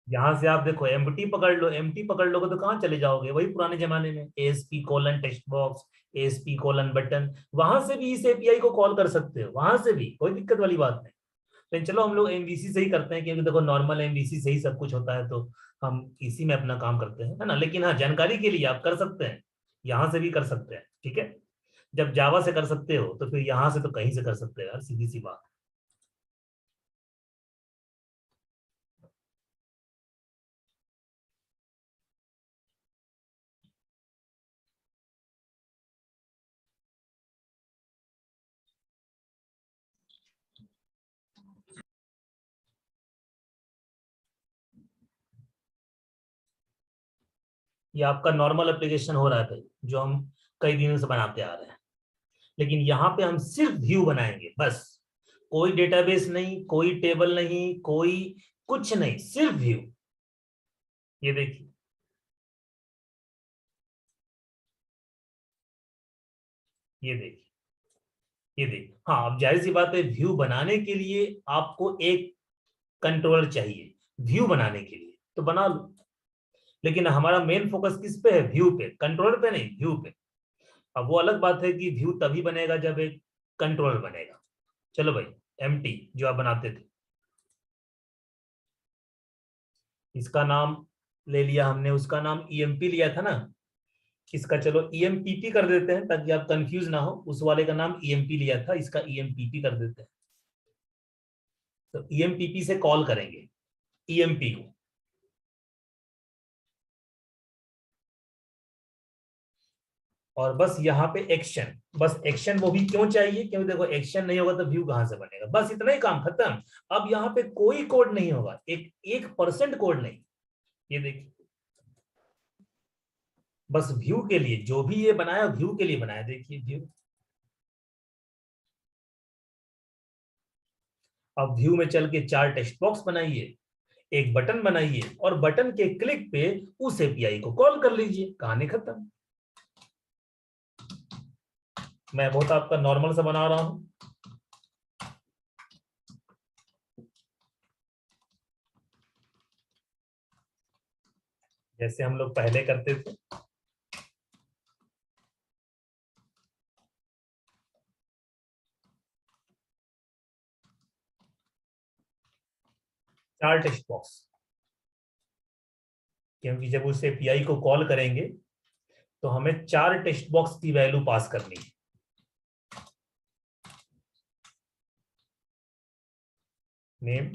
यहाँ से आप देखो एमटी पकड़ लो, एमटी पकड़ लोगे तो कहाँ चले जाओगे, वही पुराने जमाने में ASP colon text box, ASP colon button. वहां से भी इस एपीआई को कॉल कर सकते हो, वहां से भी कोई दिक्कत वाली बात नहीं। लेकिन चलो हम लोग एमवीसी से ही करते हैं, क्योंकि देखो नॉर्मल एमवीसी से ही सब कुछ होता है, तो हम इसी में अपना काम करते हैं, है ना। लेकिन हाँ, जानकारी के लिए आप कर सकते हैं, यहाँ से भी कर सकते हैं, ठीक है। जब जावा से कर सकते हो तो फिर यहाँ से तो कहीं से कर सकते हो यार, सीधी सी बात। ये आपका नॉर्मल एप्लीकेशन हो रहा है भाई, जो हम कई दिनों से बनाते आ रहे हैं। लेकिन यहाँ पे हम सिर्फ व्यू बनाएंगे बस, कोई डेटाबेस नहीं, कोई टेबल नहीं, कोई कुछ नहीं, सिर्फ व्यू। ये देखिए, ये देखिए, ये देखिए। हाँ, अब जाहिर सी बात है, व्यू बनाने के लिए आपको एक कंट्रोलर चाहिए, व्यू बनाने के लिए तो बना लो। लेकिन हमारा मेन फोकस किस पे है, व्यू पे, कंट्रोलर पे नहीं, व्यू पे। अब वो अलग बात है कि व्यू तभी बनेगा जब एक कंट्रोलर बनेगा। चलो भाई, एमटी जो आप बनाते थे, इसका नाम ले लिया हमने, उसका नाम ईएमपी लिया था ना। इसका चलो ईएमपीपी कर देते हैं, ताकि आप कंफ्यूज ना हो, उस वाले का नाम ईएमपी लिया था, इसका ईएमपीपी कर देते हैं। तो ईएमपीपी से कॉल करेंगे ईएमपी को। और बस यहाँ पे एक्शन, बस एक्शन वो भी क्यों चाहिए, क्योंकि देखो एक्शन नहीं होगा तो व्यू कहां से बनेगा, बस इतना ही काम खत्म। अब यहाँ पे कोई कोड नहीं होगा, एक 1% कोड नहीं। ये देखिए, बस व्यू के लिए, जो भी ये बनाया व्यू के लिए बनाया, देखिए व्यू। अब व्यू में चल के 4 टेक्स्ट बॉक्स बनाइए, एक बटन बनाइए, और बटन के क्लिक पे उस एपीआई को कॉल कर लीजिए, कहानी खत्म। मैं बहुत आपका नॉर्मल सा बना रहा हूं, जैसे हम लोग पहले करते थे। 4 टेक्स्ट बॉक्स, क्योंकि जब उस एपीआई को कॉल करेंगे तो हमें 4 टेक्स्ट बॉक्स की वैल्यू पास करनी है। नेम,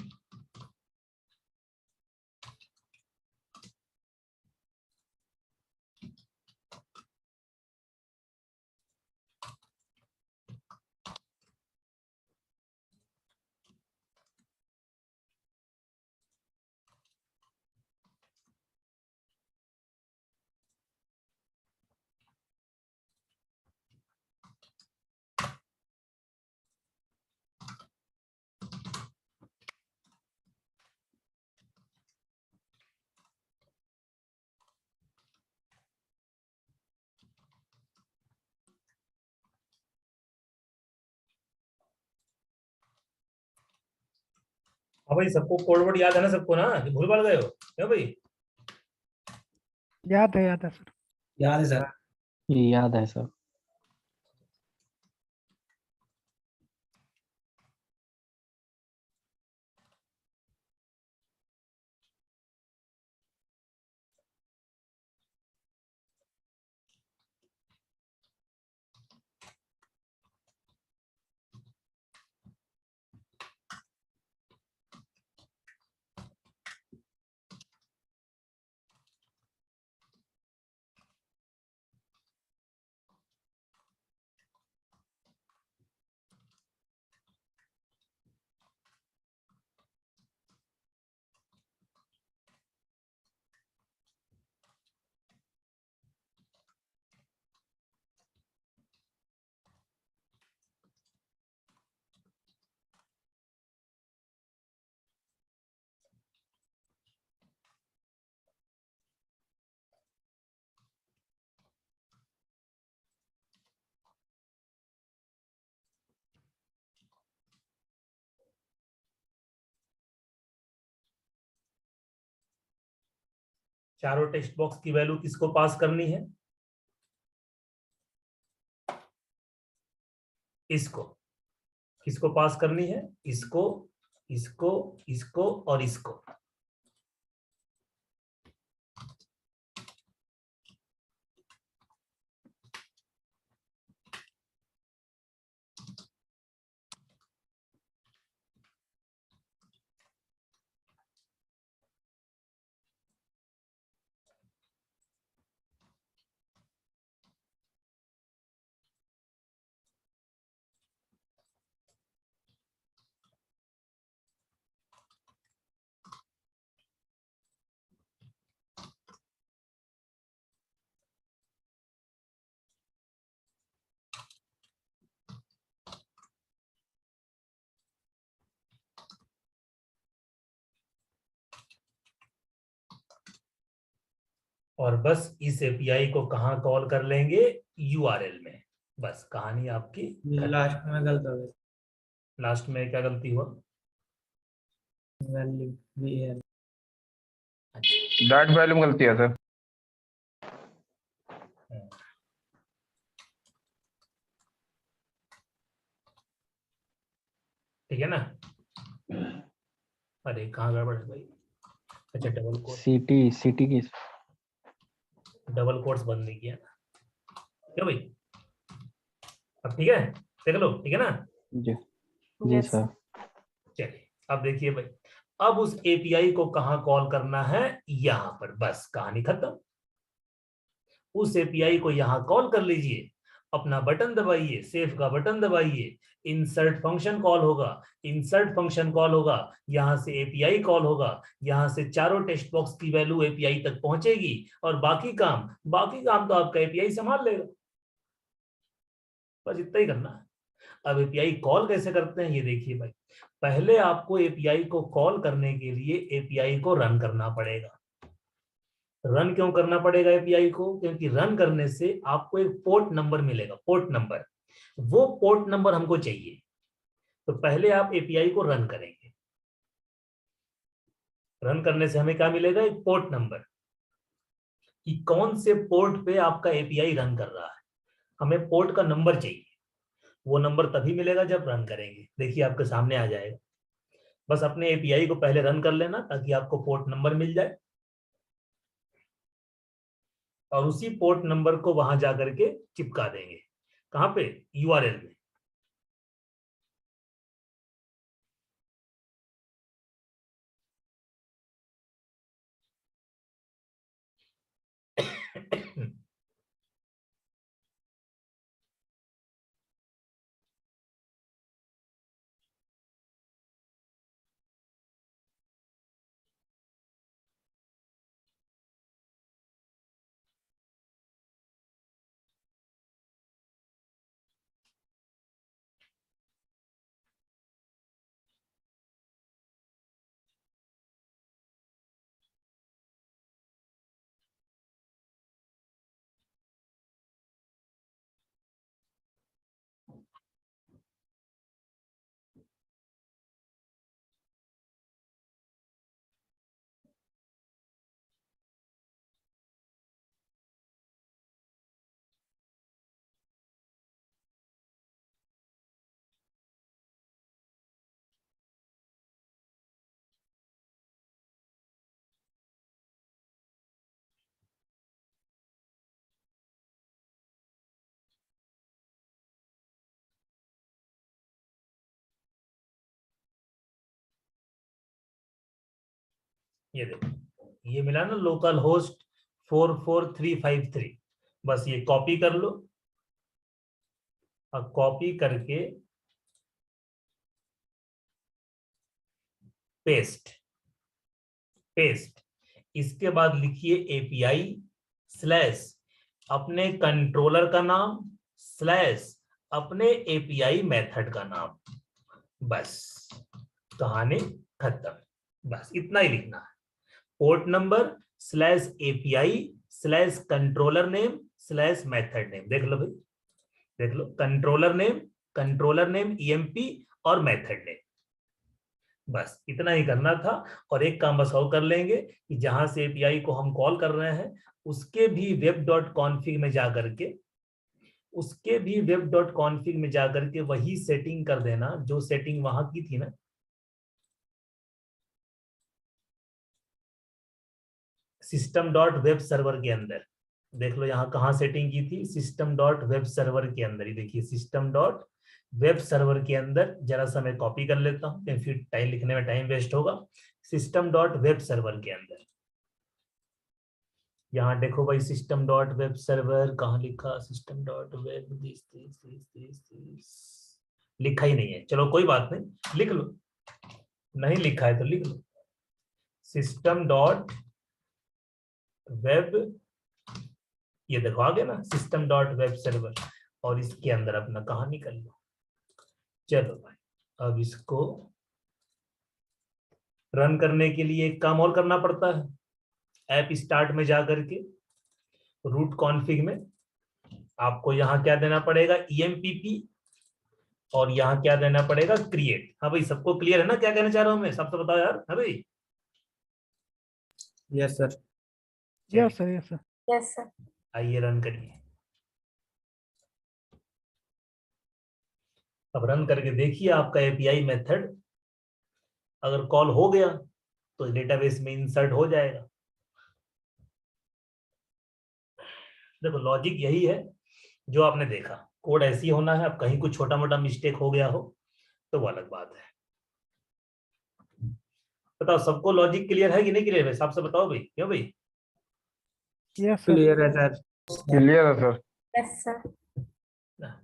हाँ भाई, सबको कोड वर्ड याद है ना, सबको ना, कि भूल भाल गए हो क्या भाई। याद है सर। याद है सर। ये याद है सर। चारों टेक्स्ट बॉक्स की वैल्यू किसको पास करनी है? इसको। किसको पास करनी है? इसको, इसको, इसको और इसको। और बस इस एपीआई को कहाँ कॉल कर लेंगे? यूआरएल में। बस कहानी आपकी खत्म। लास्ट में गलत हो गई, लास्ट में क्या गलती हुआ? Value V L. डॉट वैल्यू में गलती है सर। ठीक है ना? अरे कहाँ गड़बड़ है भाई? अच्छा डबल कोट, सिटी की डबल कोट्स बंद नहीं किया ना, क्यों भाई? अब ठीक है, देख लो, ठीक है ना? जी जी सर। चलिए अब देखिए भाई, अब उस एपीआई को कहाँ कॉल करना है? यहां पर। बस कहानी खत्म। उस एपीआई को यहां कॉल कर लीजिए, अपना बटन दबाइए, सेव का बटन दबाइए, इंसर्ट फंक्शन कॉल होगा, इंसर्ट फंक्शन कॉल होगा, यहां से एपीआई कॉल होगा, यहां से चारों टेक्स्ट बॉक्स की वैल्यू एपीआई तक पहुंचेगी और बाकी काम तो आपका एपीआई संभाल लेगा। बस इतना ही करना है। अब एपीआई कॉल कैसे करते हैं ये देखिए भाई। पहले आपको एपीआई को कॉल करने के लिए एपीआई को रन करना पड़ेगा। रन क्यों करना पड़ेगा एपीआई को? क्योंकि रन करने से आपको एक पोर्ट नंबर मिलेगा, पोर्ट नंबर। वो पोर्ट नंबर हमको चाहिए, तो पहले आप एपीआई को रन करेंगे। रन करने से हमें क्या मिलेगा? एक पोर्ट नंबर, कि कौन से पोर्ट पे आपका एपीआई रन कर रहा है। हमें पोर्ट का नंबर चाहिए, वो नंबर तभी मिलेगा जब रन करेंगे। देखिए आपके सामने आ जाएगा। बस अपने एपीआई को पहले रन कर लेना ताकि आपको पोर्ट नंबर मिल जाए, और उसी पोर्ट नंबर को वहां जाकर के चिपका देंगे। कहां पे? यूआरएल में। ये देखो, ये मिला ना लोकल होस्ट 44353। बस ये कॉपी कर लो, और कॉपी करके पेस्ट, पेस्ट। इसके बाद लिखिए एपीआई स्लैश अपने कंट्रोलर का नाम स्लैश अपने एपीआई मेथड का नाम। बस कहानी खत्म। बस इतना ही लिखना है। Port number slash API slash controller name slash method name. देख लो भाई, देख लो, कंट्रोलर नेम ईएमपी और मेथड नेम। बस इतना ही करना था। और एक काम बस और कर लेंगे कि जहां से एपीआई को हम कॉल कर रहे हैं उसके भी web.config में जा करके वही सेटिंग कर देना जो सेटिंग वहां की थी ना, सिस्टम डॉट वेब सर्वर के अंदर। देख लो यहाँ कहाँ सेटिंग की थी, सिस्टम डॉट वेब सर्वर के अंदर ही। देखिए सिस्टम डॉट वेब सर्वर के अंदर, जरा सा मैं कॉपी कर लेता हूँ क्योंकि फिर टाइम लिखने में टाइम वेस्ट होगा। सिस्टम डॉट वेब सर्वर के अंदर यहाँ देखो भाई, सिस्टम डॉट वेब सर्वर कहाँ लिखा, सिस्टम डॉट वेब, लिखा ही नहीं है। चलो कोई बात नहीं, लिख लो, नहीं लिखा है तो लिख लो, सिस्टम डॉट वेब, ये देखो आ गया ना, सिस्टम डॉट वेब सर्वर। और इसके अंदर अपना कहानी कर लो। चलो भाई, अब इसको रन करने के लिए एक काम और करना पड़ता है। ऐप स्टार्ट में जा करके रूट कॉन्फ़िग में आपको यहाँ क्या देना पड़ेगा, EMPP, और यहाँ क्या देना पड़ेगा, क्रिएट। हाँ भाई, सबको क्लियर है ना क्या कहना चाह रहा हूँ मैं, सबसे बताओ यार। हाँ भाई, yes sir. Yes sir, yes sir. Yes sir. आइए रन करिए। अब रन करके देखिए आपका एपीआई मेथड अगर कॉल हो गया तो डेटाबेस में इंसर्ट हो जाएगा। देखो लॉजिक यही है जो आपने देखा, कोड ऐसी होना है। अब कहीं कुछ छोटा मोटा मिस्टेक हो गया हो तो वो अलग बात है। बताओ सबको लॉजिक क्लियर है कि नहीं क्लियर है, साफ से बताओ भाई, क्यों भाई? Yes sir. क्लियर है सर। क्लियर है सर। Yes sir.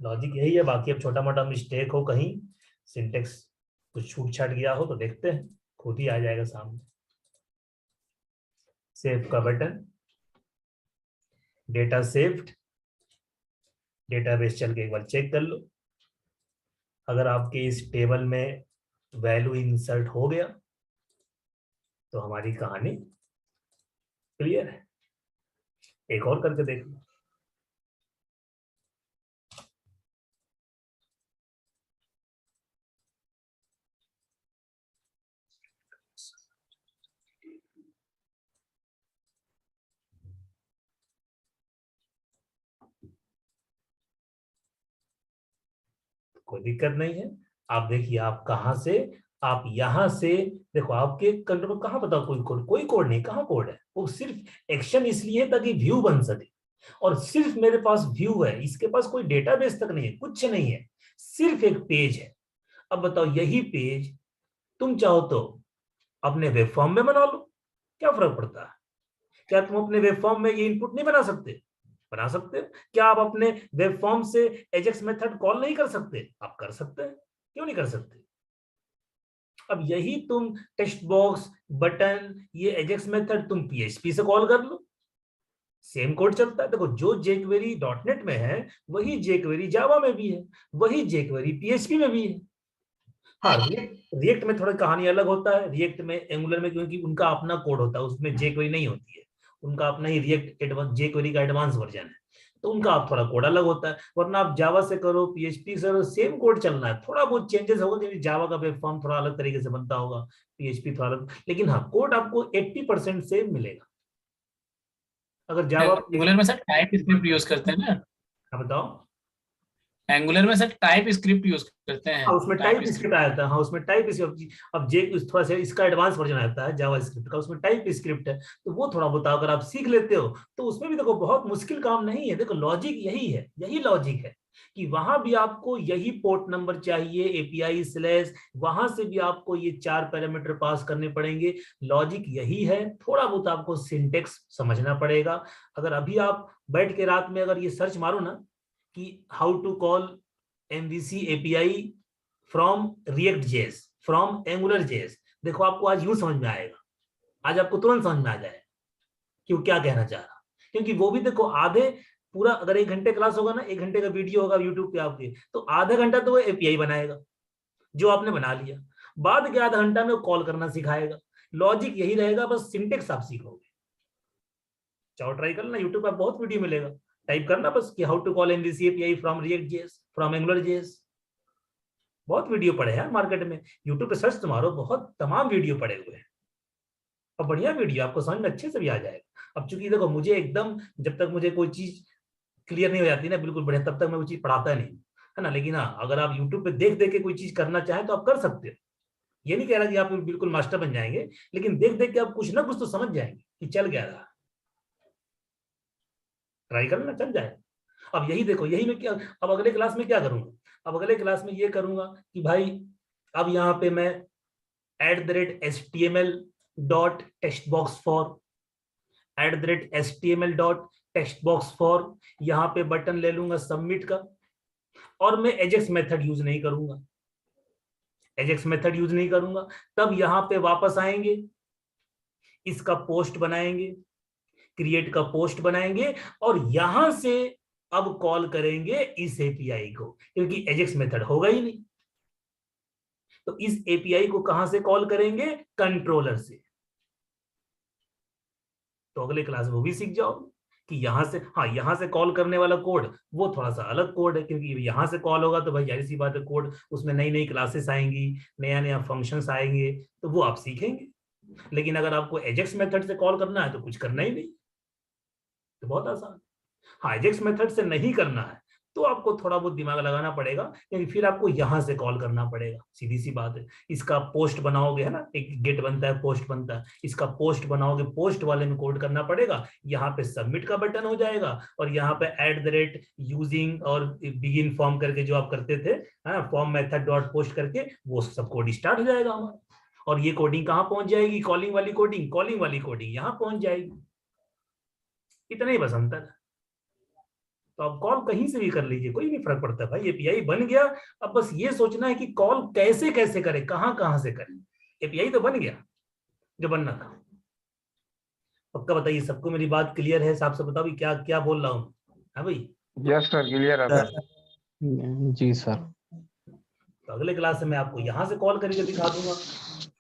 लॉजिक यही है। बाकी अब छोटा मोटा मिस्टेक हो, कहीं सिंटेक्स कुछ छूट छाट गया हो तो देखते हैं, खुद ही आ जाएगा सामने। सेव का बटन, डेटा सेव्ड, डेटाबेस चल के एक बार चेक कर लो। अगर आपके इस टेबल में वैल्यू इंसर्ट हो गया तो हमारी कहानी क्लियर है। एक और करके देख लो। कोई दिक्कत नहीं है। आप देखिए, आप कहां से, आप यहां से देखो, आपके कंट्रोल कहां, बताओ कोई कोड नहीं, कहां कोड है? वो सिर्फ एक्शन इसलिए है ताकि व्यू बन सके। और सिर्फ मेरे पास व्यू है, इसके पास कोई डेटाबेस तक नहीं है, कुछ नहीं है, सिर्फ एक पेज है। अब बताओ यही पेज तुम चाहो तो अपने वेब फॉर्म में बना लो, क्या फर्क पड़ता है? क्या तुम अपने वेब फॉर्म में ये इनपुट नहीं बना सकते? बना सकते हो। क्या आप अपने वेब फॉर्म से एजेक्स मेथड कॉल नहीं कर सकते? आप कर सकते हैं, क्यों नहीं कर सकते? अब यही तुम टेक्स्ट बॉक्स, बटन, ये एजेक्स मेथड तुम पीएचपी से कॉल कर लो, सेम कोड चलता है। देखो जो जेक्वेरी डॉटनेट में है वही जेक्वेरी जावा में भी है, वही जेक्वेरी पीएचपी में भी है। हाँ, रिएक्ट में थोड़ा कहानी अलग होता है। रिएक्ट में, एंगुलर में, क्योंकि उनका अपना कोड होता है, उसमें जेक्वेरी नहीं होती है, उनका अपना ही रिएक्ट एडवांस जेक्वेरी का एडवांस वर्जन है, तो उनका आप थोड़ा कोड अलग होता है। वरना आप जावा से करो, पीएचपी से करो, सेम कोड चलना है। थोड़ा बहुत चेंजेस होगा क्योंकि जावा का वेब फॉर्म थोड़ा अलग तरीके से बनता होगा, पीएचपी थोड़ा अलग, लेकिन हाँ कोड आपको 80% सेम मिलेगा। अगर जावा, एंगुलर में सर टाइप स्क्रिप्ट यूज करते हैं ना? हाँ बताओ। एंगुलर में सर टाइप स्क्रिप्ट यूज करते हैं। हाँ उसमें टाइप स्क्रिप्ट आता है, हाँ उसमें टाइप स्क्रिप्ट। अब जे थोड़ा सा इसका एडवांस वर्जन आता है जावा स्क्रिप्ट का, उसमें टाइप स्क्रिप्ट है, तो वो थोड़ा बहुत अगर आप सीख लेते हो तो उसमें भी देखो बहुत मुश्किल काम नहीं है। देखो लॉजिक यही है, यही लॉजिक है कि वहां भी आपको यही पोर्ट नंबर चाहिए, एपीआई स्लैश, वहां से भी आपको ये 4 पैरामीटर पास करने पड़ेंगे। लॉजिक यही है, थोड़ा बहुत आपको सिंटेक्स समझना पड़ेगा। अगर अभी आप बैठ के रात में अगर ये सर्च मारो ना कि how to call MVC API from React.js, from AngularJS, देखो आपको आज यूं समझ में आएगा, आज आपको तुरंत समझ में आ जाएगा कि वो क्या कहना चाह रहा। क्योंकि वो भी देखो आधे, पूरा अगर 1 घंटे क्लास होगा ना, 1 घंटे का वीडियो होगा यूट्यूब पे आपके, तो आधा घंटा तो वो एपीआई बनाएगा जो आपने बना लिया, बाद के आधा घंटा में वो कॉल करना सिखाएगा। लॉजिक यही रहेगा, बस सिंटेक्स आप सीखोगे। चाहो ट्राई करना, यूट्यूब पर बहुत वीडियो मिलेगा, टाइप करना बस कि how to call MVC API from React.js, from AngularJS। बहुत वीडियो पड़े हैं मार्केट में, यूट्यूब पे सर्च मारो, बहुत तमाम वीडियो पड़े हुए हैं, और बढ़िया वीडियो, आपको समझ में अच्छे से भी आ जाएगा। अब चूंकि देखो मुझे एकदम, जब तक मुझे कोई चीज क्लियर नहीं हो जाती ना बिल्कुल बढ़िया, तब तक मैं वो चीज पढ़ाता नहीं, है ना। लेकिन हाँ, अगर आप यूट्यूब पे देख देख के कोई चीज करना चाहें तो आप कर सकते हो। ये नहीं कह रहा कि आप बिल्कुल मास्टर बन जाएंगे, लेकिन देख देख के आप कुछ ना कुछ तो समझ जाएंगे कि चल क्या रहा, ट्राई करना चल जाएगा। अब यही देखो, यही मैं क्या, अब अगले क्लास में क्या करूंगा, अब अगले क्लास में ये करूंगा कि भाई अब यहाँ पे मैं @html.textbox4 @html.textbox4 यहाँ पे बटन ले लूंगा सबमिट का, और मैं एजेक्स मेथड यूज नहीं करूंगा, एजेक्स मेथड यूज नहीं करूंगा। तब यहाँ पे वापस आएंगे, इसका पोस्ट बनाएंगे, क्रिएट का पोस्ट बनाएंगे, और यहां से अब कॉल करेंगे इस एपीआई को, क्योंकि एजेक्स मेथड होगा ही नहीं। तो इस एपीआई को कहां से कॉल करेंगे, कंट्रोलर से। तो अगले क्लास में वो भी सीख जाओगे कि यहां से, हाँ यहां से कॉल करने वाला कोड वो थोड़ा सा अलग कोड है, क्योंकि यहां से कॉल होगा तो भाई जाहिर सी बात है कोड, उसमें नई नई क्लासेस आएंगी, नया नया फंक्शंस आएंगे, तो वो आप सीखेंगे। लेकिन अगर आपको एजेक्स मेथड से कॉल करना है तो कुछ करना ही नहीं, तो बहुत आसान। हाँ, एजेक्स मेथड से नहीं करना है तो आपको थोड़ा बहुत दिमाग लगाना पड़ेगा, क्योंकि फिर आपको यहां से कॉल करना पड़ेगा, सीधी सी बात है। इसका पोस्ट बनाओगे, है ना, एक गेट बनता है, पोस्ट बनता है, इसका पोस्ट बनाओगे, पोस्ट वाले में कोड करना पड़ेगा, यहाँ पे सबमिट का बटन हो जाएगा, और यहाँ पे @using और बिगिन फॉर्म करके जो आप करते थे, है ना, फॉर्म मेथड डॉट पोस्ट करके, वो सब कोड स्टार्ट हो जाएगा हमारा। और ये कोडिंग कहाँ पहुंच जाएगी, कॉलिंग वाली कोडिंग, कॉलिंग वाली कोडिंग यहाँ पहुंच जाएगी। इतना ही बस अंतर है। तो आप कॉल कहीं से भी कर लीजिए, कोई नहीं फर्क पड़ता भाई, एपीआई बन गया। अब बस ये सोचना है कि कॉल कैसे कैसे करें, कहां कहां से करें। एपीआई तो बन गया जो बनना था। पक्का बताइए, सबको मेरी बात क्लियर है? साहब से बताओ क्या क्या बोल रहा हूँ, हाँ भाई? यस सर, क्लियर है सर। जी सर। तो अगले क्लास में मैं आपको यहाँ से कॉल करके दिखा दूंगा।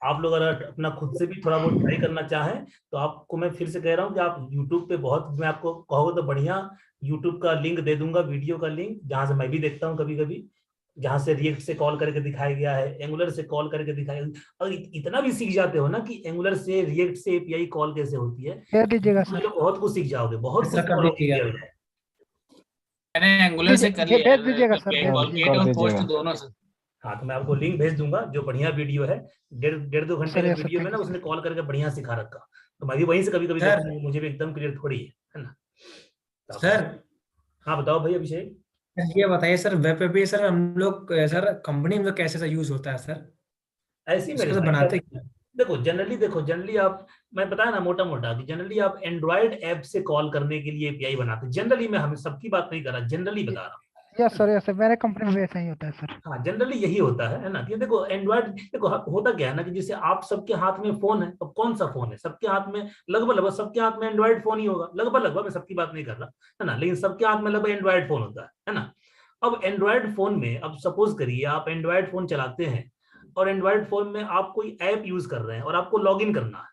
आप लोग अगर अपना खुद से भी थोड़ा बहुत ट्राई करना चाहें तो आपको मैं फिर से कह रहा हूँ कि आप यूट्यूब पे बहुत, मैं आपको कहोगे तो बढ़िया यूट्यूब का लिंक दे दूंगा, वीडियो का लिंक, जहां से मैं भी देखता हूँ कभी कभी, जहां से रिएक्ट से कॉल करके दिखाया गया है, एंगुलर से कॉल करके दिखाया। और इतना भी सीख जाते हो ना कि एंगुलर से, रिएक्ट से एपीआई कॉल कैसे होती है, कह दीजिएगा सर। बहुत कुछ सीख जाओगे, बहुत कुछ कर दीजिएगा। मैंने एंगुलर से कर लिया भेज दीजिएगा सर, API भेज कॉल दीजिएगा। किए और पोस्ट दोनों से। हाँ, तो मैं आपको लिंक भेज दूंगा, जो बढ़िया वीडियो है, 1.5-2 घंटे सर, का yes, sir, वीडियो में thank ना you, उसने कॉल करके बढ़िया सिखा रखा। तो मैं भी वहीं से कभी कभी सर। देखता हूँ, मुझे भी एकदम क्लियर थोड़ी है ना। तो सर हाँ बताओ भाई अभिषेक। ये बताइए सर, वेब पे भी सर हम लोग सर कंपनी में कैसे यूज होता है सर, ऐसी मेरे उसको तो भाई बनाते क्या? देखो जनरली आप, मैं बताया ना मोटा मोटा कि जनरली आप एंड्रॉइड ऐप से कॉल करने के लिए एपीआई बनाते हैं। जनरली मैं हमें सबकी बात नहीं कर रहा, जनरली बता रहा हूँ। यस सर, मेरे कंपनी में भी ऐसा ही होता है सर। हाँ, जनरली यही होता है ना। ये देखो एंड्रॉइड, देखो होता क्या है ना कि जैसे आप सबके हाथ में फोन है, अब कौन सा फोन है सबके हाथ में, लगभग लगभग सबके हाथ में एंड्रॉइड फोन ही होगा, लगभग लगभग, मैं सबकी बात नहीं कर रहा, है ना, लेकिन सबके हाथ में लगभग एंड्रॉइड फोन होता है ना। अब एंड्रॉइड फोन में, अब सपोज करिए आप एंड्रॉइड फोन चलाते हैं और एंड्रॉइड फोन में आप कोई ऐप यूज कर रहे हैं और आपको लॉग इन करना है,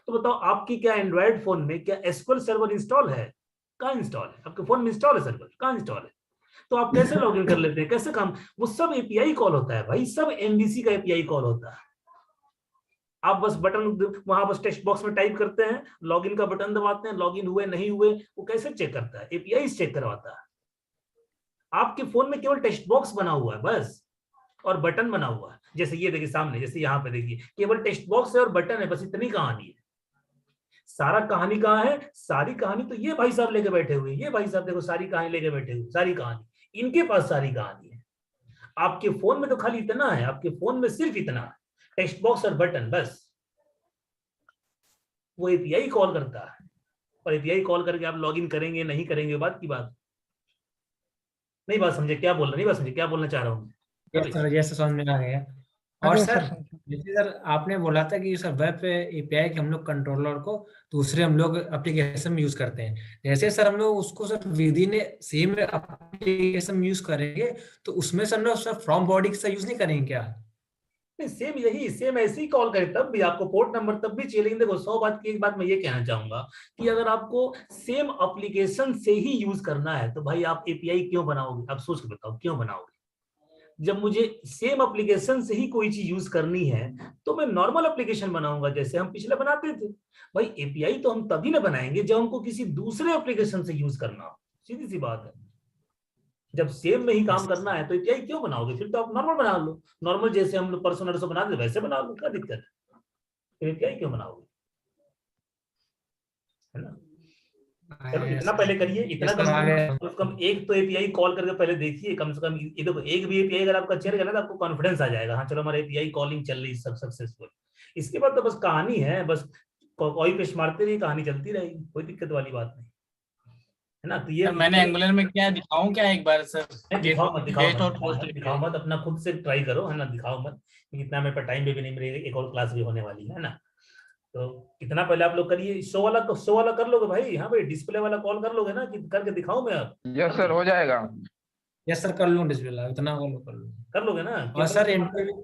तो बताओ आपकी क्या एंड्रॉइड फोन में क्या एसक्यूएल सर्वर इंस्टॉल है? कहाँ इंस्टॉल है? आपके फोन में इंस्टॉल है सर्वर? कहाँ इंस्टॉल है? तो आप कैसे लॉग इन कर लेते हैं, कैसे काम? वो सब एपीआई कॉल होता है भाई, सब एमबीसी का एपीआई कॉल होता है। आप बस बटन वहां बस टेक्स्ट बॉक्स में टाइप करते हैं, लॉगिन का बटन दबाते हैं, लॉगिन हुए नहीं हुए वो कैसे चेक करता है? एपीआई चेक करवाता है। आपके फोन में केवल टेक्स्ट बॉक्स बना हुआ है बस, और बटन बना हुआ है। जैसे ये देखिए सामने, जैसे यहाँ पे देखिए केवल टेक्स्ट बॉक्स है और बटन है, बस इतनी कहानी है। सारा कहानी कहाँ है? सारी कहानी तो ये भाई साहब लेके बैठे हुए, ये भाई साहब देखो सारी कहानी लेके बैठे हुए, सारी कहानी इनके पास, सारी कहानी है। आपके फोन में तो खाली इतना है, आपके फोन में सिर्फ इतना है, टेक्स्ट बॉक्स और बटन बस। वो एपीआई कॉल करता है, और एपीआई कॉल करके आप लॉगिन करेंगे नहीं करेंगे बात की बात। नहीं बात समझे क्या बोल रहा, नहीं बात समझे क्या बोलना चाह रहा हूँ? जैसे समझ में आ गया। और अरे सर सर, जैसे सर आपने बोला था कि सर वेब पे एपीआई के हम लोग कंट्रोलर को दूसरे हम लोग एप्लीकेशन में यूज करते हैं, जैसे सर हम लोग उसको sir with in same application में यूज करेंगे तो उसमें सर हम लोग सर फ्रॉम बॉडी का यूज नहीं करेंगे क्या? नहीं, सेम यही, सेम ऐसे ही कॉल करे तब भी आपको पोर्ट नंबर तब भी चाहिए। लेकिन देखो 100 बात की एक बात मैं ये कहना चाहूंगा कि अगर आपको सेम एप्लीकेशन से ही यूज करना है तो भाई आप एपीआई क्यों बनाओगे? आप सोच के बताओ क्यों बनाओगे? जब मुझे सेम एप्लीकेशन से ही कोई चीज यूज करनी है तो मैं नॉर्मल एप्लीकेशन बनाऊंगा जैसे हम पिछले बनाते थे। भाई एपीआई तो हम तभी ना बनाएंगे जब हमको किसी दूसरे एप्लीकेशन से यूज करना हो, सीधी सी बात है। जब सेम में ही काम करना है तो एपीआई क्यों बनाओगे? फिर तो आप नॉर्मल बना लो, नॉर्मल जैसे हम लोग परसों नरसों बना दे वैसे बना लो, क्या दिक्कत है? फिर एपीआई क्यों बनाओगे, है ना? चलो इतना पहले करिए, इतना कम से कम एक तो एपीआई कॉल करके पहले देखिए, कम से कम ये देखो एक भी एपीआई अगर आपका चल गया ना तो आपको कॉन्फिडेंस आ जाएगा, हाँ चलो हमारा एपीआई कॉलिंग चल रही सब सक्सेसफुल। इसके बाद तो बस कहानी है, बस कॉपी पेस्ट मारते रहिए, कहानी चलती रहेगी, कोई दिक्कत वाली बात नहीं, है ना? तो ये मैंने एंगुलर में क्या दिखाऊं क्या एक बार सर? दिखाओ मत, दिखाओ गेट और मत, पोस्ट दिखाओ मत, अपना खुद से ट्राई करो, है ना? दिखाओ मत, इतना मेरे पर टाइम भी नहीं, मेरी एक और क्लास भी होने वाली है ना। तो इतना पहले आप लोग करिए, शो वाला कर लोगे भाई? हाँ भाई, डिस्प्ले वाला कॉल कर लोगे ना, कि करके दिखाऊं मैं अब? यस सर, हो जाएगा। यस सर, कर लूँ डिस्प्ले, इतना कर लूँ। कर लोगे ना? और सर इंटरव्यू,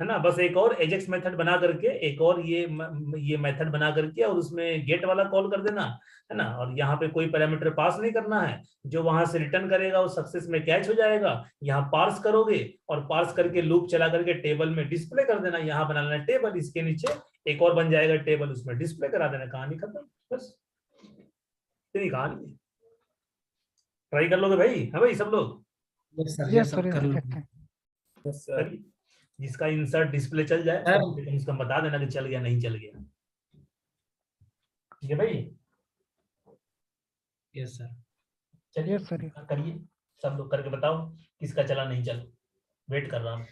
है ना? बस एक और एजेक्स मेथड बना करके, एक और ये मेथड बना करके और उसमें गेट वाला कॉल कर देना, है ना? और यहाँ पे कोई पैरामीटर पास नहीं करना है, जो वहां से रिटर्न करेगा वो सक्सेस में कैच हो जाएगा। यहाँ पार्स करोगे और पार्स करके लूप चला करके टेबल में डिस्प्ले कर देना, यहाँ बना लेना टेबल, इसके नीचे एक और बन जाएगा टेबल, उसमें डिस्प्ले करा देना, कहानी खत्म, बस इतनी कहानी। ट्राई कर लोगे भाई? है भाई सब लोग? यस सर, यस सर, कर लूँ। करिए। जिसका इंसर्ट डिस्प्ले चल जाए सर, तो कम से कम बता देना कि चल गया नहीं चल गया, ठीक है भाई? Yes sir. चलिए यस सर। करिए, सब लोग करके बताओ किसका चला नहीं चला, वेट कर रहा हूँ।